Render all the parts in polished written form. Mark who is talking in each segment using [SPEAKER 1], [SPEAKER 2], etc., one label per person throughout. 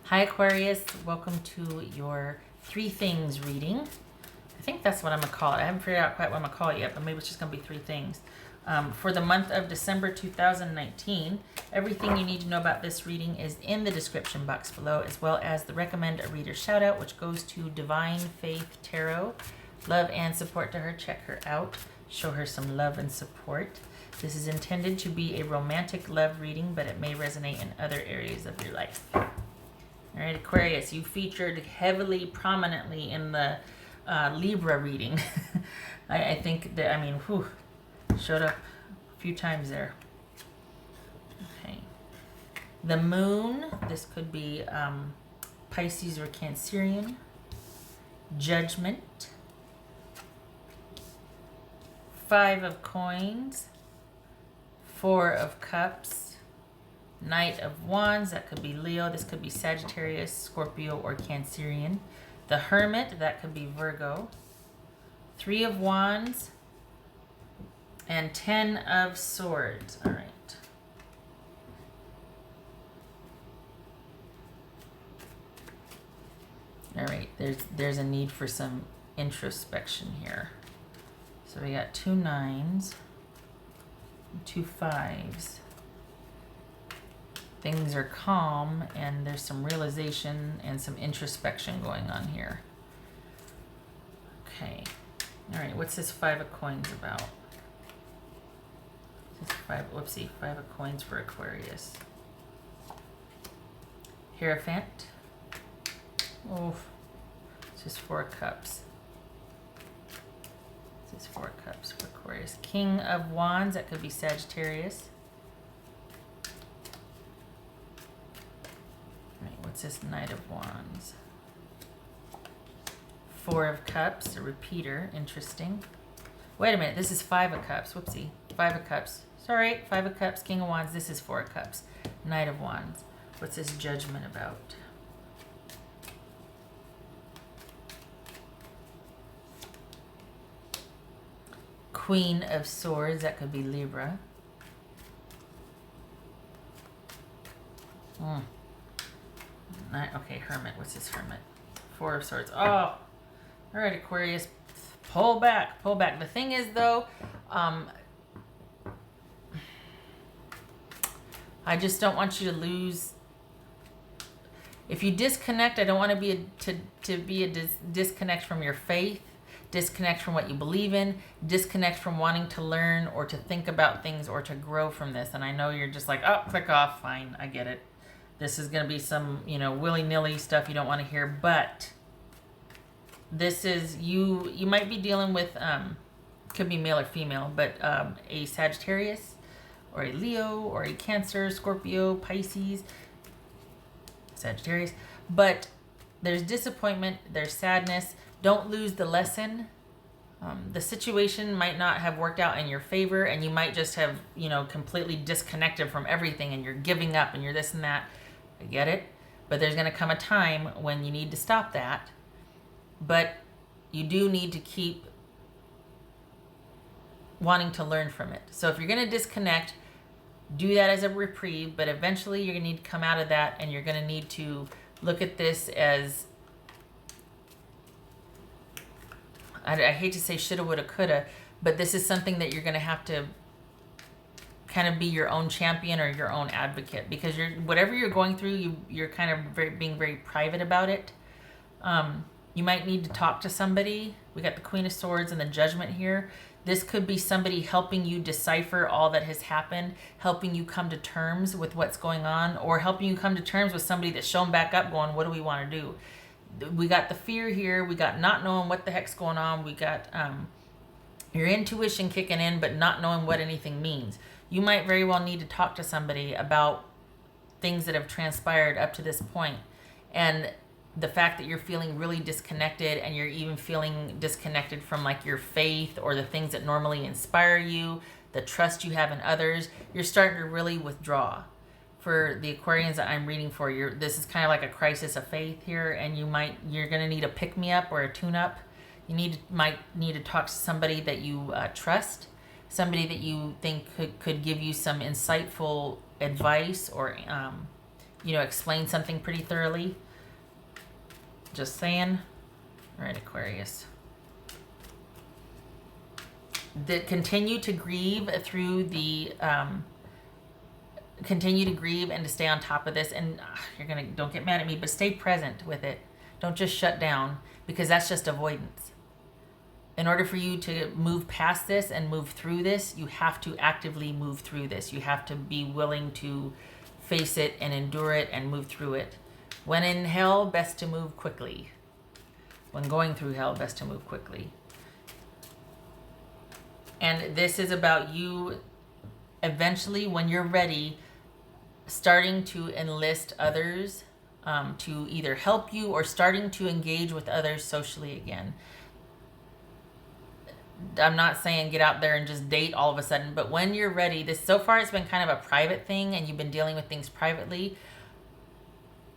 [SPEAKER 1] Hi Aquarius, welcome to your 3 things reading. I think that's what I'm going to call it. I haven't figured out quite what I'm going to call it yet, but maybe it's just going to be 3 things. For the month of December 2019, everything you need to know about this reading is in the description box below, as well as the recommend a reader shout out, which goes to Divine Faith Tarot. Love and support to her. Check her out. Show her some love and support. This is intended to be a romantic love reading, but it may resonate in other areas of your life. All right, Aquarius, you featured heavily, prominently in the Libra reading. I think that, I mean, whew, showed up a few times there. Okay. The moon, this could be Pisces or Cancerian. Judgment. 5 of coins. 4 of cups. Knight of Wands, that could be Leo, this could be Sagittarius, Scorpio, or Cancerian. The Hermit, that could be Virgo. 3 of Wands, and 10 of Swords. All right. All right, there's a need for some introspection here. So we got 2 9s, 2 5s. Things are calm and there's some realization and some introspection going on here. Okay. All right, what's this 5 of coins about? This 5 of coins for Aquarius. Hierophant. Oh, this is 4 of cups. This is 4 of cups for Aquarius. King of Wands, that could be Sagittarius. What's this Knight of Wands? 4 of Cups, a repeater. Interesting. Wait a minute, this is 5 of Cups. Whoopsie. 5 of Cups. Sorry, 5 of Cups, King of Wands. This is 4 of Cups. Knight of Wands. What's this Judgment about? Queen of Swords, that could be Libra. Okay, Hermit. What's this Hermit? 4 of Swords. Oh, all right, Aquarius. Pull back. Pull back. The thing is, though, I just don't want you to lose. If you disconnect, I don't want to be a disconnect from your faith, disconnect from what you believe in, disconnect from wanting to learn or to think about things or to grow from this. And I know you're just like, oh, click off. Fine, I get it. This is going to be some, willy-nilly stuff you don't want to hear, but this is, you might be dealing with, could be male or female, but a Sagittarius or a Leo or a Cancer, Scorpio, Pisces, Sagittarius, but there's disappointment, there's sadness. Don't lose the lesson. The situation might not have worked out in your favor, and you might just have, completely disconnected from everything, and you're giving up, and you're this and that. I get it, but there's going to come a time when you need to stop that, but you do need to keep wanting to learn from it. So if you're going to disconnect, do that as a reprieve, but eventually you're going to need to come out of that, and you're going to need to look at this as, I hate to say shoulda, woulda, coulda, but this is something that you're going to have to kind of be your own champion or your own advocate, because whatever you're going through, you're kind of being very private about it. You might need to talk to somebody. We got the Queen of Swords and the Judgment here. This could be somebody helping you decipher all that has happened, helping you come to terms with what's going on, or helping you come to terms with somebody that's shown back up going, what do we want to do? We got the fear here. We got not knowing what the heck's going on. We got your intuition kicking in, but not knowing what anything means. You might very well need to talk to somebody about things that have transpired up to this point. And the fact that you're feeling really disconnected, and you're even feeling disconnected from like your faith or the things that normally inspire you, the trust you have in others, you're starting to really withdraw. For the Aquarians that I'm reading for, this is kind of like a crisis of faith here, and you're going to need a pick-me-up or a tune-up. You might need to talk to somebody that you trust, somebody that you think could give you some insightful advice, or explain something pretty thoroughly. Just saying. All right, Aquarius. Continue to grieve through the, continue to grieve and to stay on top of this. And don't get mad at me, but stay present with it. Don't just shut down, because that's just avoidance. In order for you to move past this and move through this, you have to actively move through this. You have to be willing to face it and endure it and move through it. When in hell, best to move quickly. When going through hell, best to move quickly. And this is about you eventually, when you're ready, starting to enlist others to either help you or starting to engage with others socially again. I'm not saying get out there and just date all of a sudden, but when you're ready, so far it's been kind of a private thing and you've been dealing with things privately.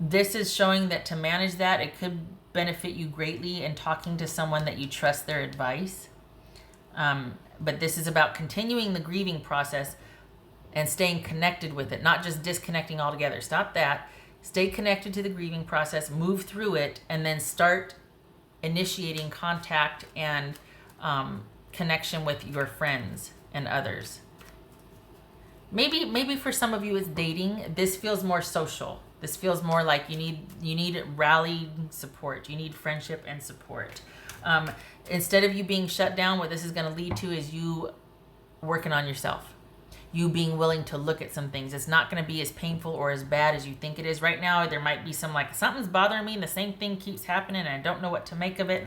[SPEAKER 1] This is showing that to manage that, it could benefit you greatly in talking to someone that you trust their advice. But this is about continuing the grieving process and staying connected with it, not just disconnecting altogether. Stop that. Stay connected to the grieving process, move through it, and then start initiating contact and connection with your friends and others. Maybe for some of you it's dating. This feels more social. This feels more like you need rally support. You need friendship and support. Instead of you being shut down, what this is going to lead to is you working on yourself. You being willing to look at some things. It's not going to be as painful or as bad as you think it is. Right now, there might be some like, something's bothering me and the same thing keeps happening and I don't know what to make of it.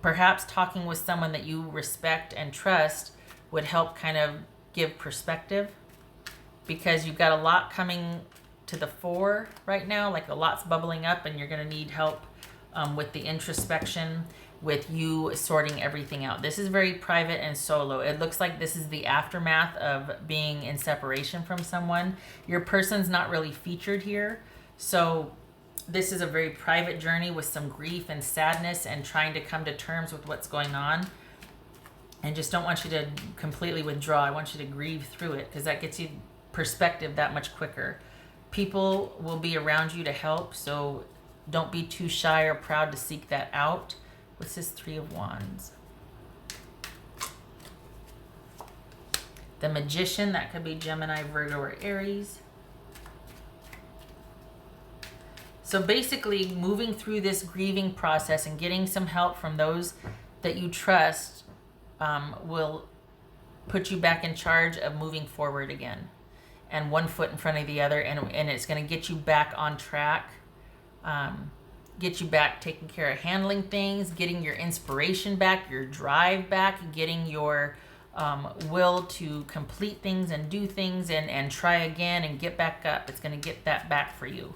[SPEAKER 1] Perhaps talking with someone that you respect and trust would help kind of give perspective, because you've got a lot coming to the fore right now, like a lot's bubbling up, and you're going to need help with the introspection, with you sorting everything out. This is very private and solo. It looks like this is the aftermath of being in separation from someone. Your person's not really featured here, so this is a very private journey with some grief and sadness and trying to come to terms with what's going on. And just don't want you to completely withdraw. I want you to grieve through it, because that gets you perspective that much quicker. People will be around you to help, so don't be too shy or proud to seek that out. What's this 3 of Wands? The Magician, that could be Gemini, Virgo, or Aries. So basically, moving through this grieving process and getting some help from those that you trust will put you back in charge of moving forward again. And one foot in front of the other, and it's going to get you back on track. Get you back taking care of handling things, getting your inspiration back, your drive back, getting your will to complete things and do things and try again and get back up. It's going to get that back for you.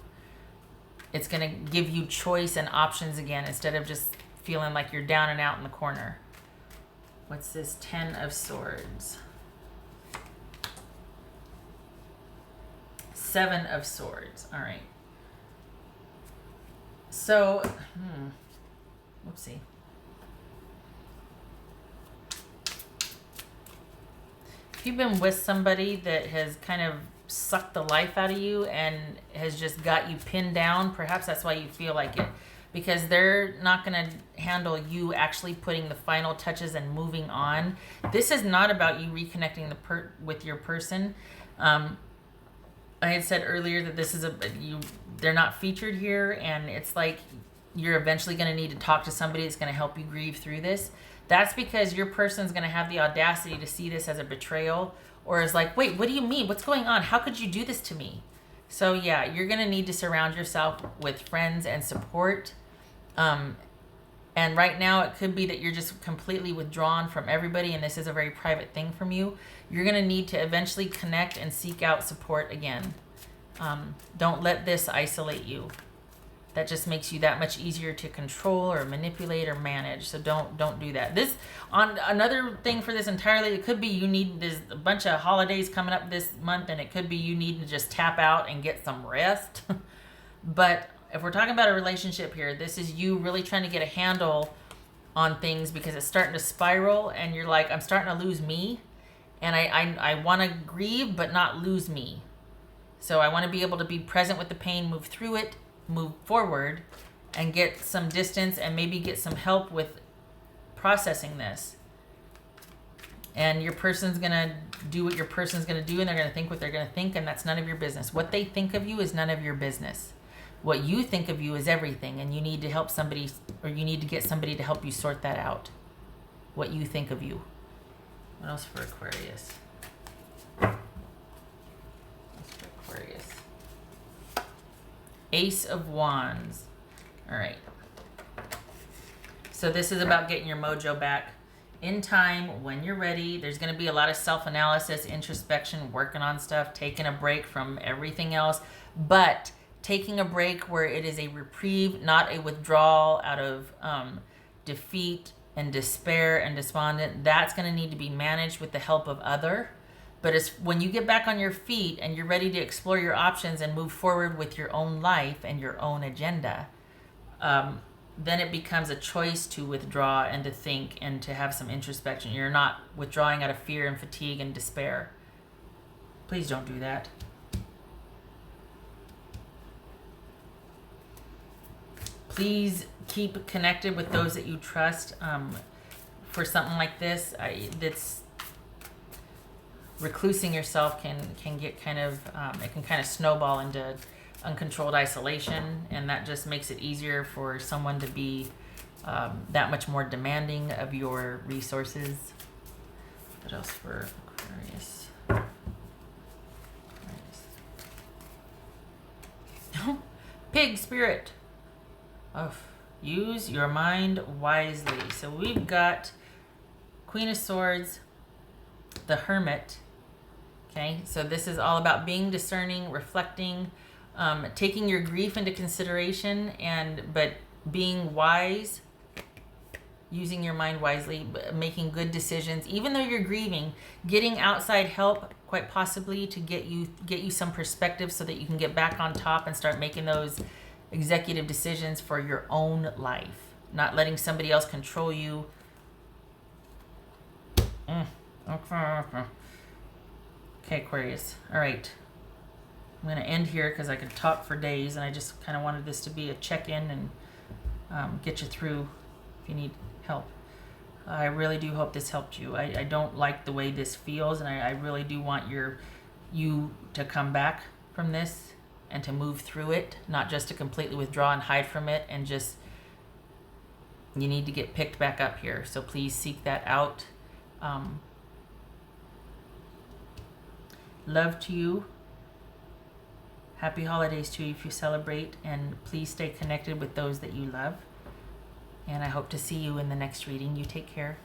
[SPEAKER 1] It's going to give you choice and options again, instead of just feeling like you're down and out in the corner. What's this 10 of Swords? 7 of Swords. All right. So, whoopsie. If you've been with somebody that has kind of sucked the life out of you and has just got you pinned down, perhaps that's why you feel like it, because they're not going to handle you actually putting the final touches and moving on. This is not about you reconnecting with your person. I had said earlier that this is they're not featured here, and it's like you're eventually going to need to talk to somebody that's going to help you grieve through this. That's because your person's going to have the audacity to see this as a betrayal, or is like, wait, what do you mean? What's going on? How could you do this to me? So yeah, you're going to need to surround yourself with friends and support. And right now it could be that you're just completely withdrawn from everybody, and this is a very private thing from you. You're going to need to eventually connect and seek out support again. Don't let this isolate you. That just makes you that much easier to control or manipulate or manage. So don't do that. This, on another thing for this entirely, it could be there's a bunch of holidays coming up this month, and it could be you need to just tap out and get some rest. But if we're talking about a relationship here, this is you really trying to get a handle on things, because it's starting to spiral and you're like, I'm starting to lose me, and I want to grieve but not lose me. So I want to be able to be present with the pain, move through it, move forward, and get some distance and maybe get some help with processing this. And your person's going to do what your person's going to do, and they're going to think what they're going to think, and that's none of your business. What they think of you is none of your business. What you think of you is everything, and you need to help somebody, or you need to get somebody to help you sort that out. What you think of you. What else for Aquarius? Aquarius. Ace of Wands. All right. So this is about getting your mojo back in time, when you're ready. There's going to be a lot of self-analysis, introspection, working on stuff, taking a break from everything else, but taking a break where it is a reprieve, not a withdrawal out of defeat and despair and despondent. That's going to need to be managed with the help of other. But it's when you get back on your feet and you're ready to explore your options and move forward with your own life and your own agenda, then it becomes a choice to withdraw and to think and to have some introspection. You're not withdrawing out of fear and fatigue and despair. Please don't do that. Please keep connected with those that you trust. For something like this, that's reclusing yourself can get kind of it can kind of snowball into uncontrolled isolation, and that just makes it easier for someone to be that much more demanding of your resources. What else for Aquarius? Pig spirit. Oh, use your mind wisely. So we've got Queen of Swords, the Hermit. Okay, so this is all about being discerning, reflecting, taking your grief into consideration, but being wise, using your mind wisely, making good decisions. Even though you're grieving, getting outside help, quite possibly, to get you some perspective so that you can get back on top and start making those executive decisions for your own life, not letting somebody else control you. Okay, Aquarius. All right. I'm going to end here because I could talk for days, and I just kind of wanted this to be a check-in and get you through if you need help. I really do hope this helped you. I don't like the way this feels, and I really do want you to come back from this and to move through it, not just to completely withdraw and hide from it, and just, you need to get picked back up here. So please seek that out. Love to you. Happy holidays to you if you celebrate, and please stay connected with those that you love. And I hope to see you in the next reading. You take care.